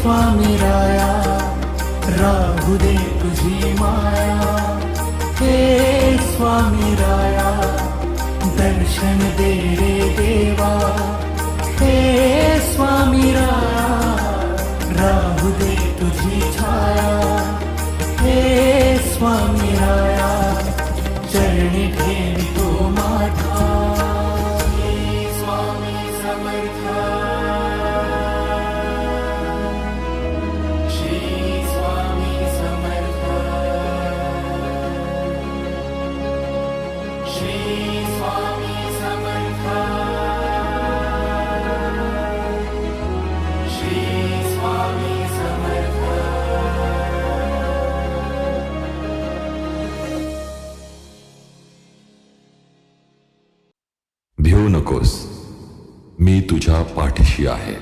स्वामी राया राहू दे तुझी माया, हे स्वामी राया दर्शन दे रे देवा, हे स्वामी राया राहू दे तुझी छाया, हे स्वामी राया चरणी ठेवितो माथा, हे स्वामी समर्थ, श्री स्वामी समर्थ, श्री स्वामी समर्थ, श्री स्वामी समर्थ. भिवू नकोस, मी तुझ्या पाठीशी आहे.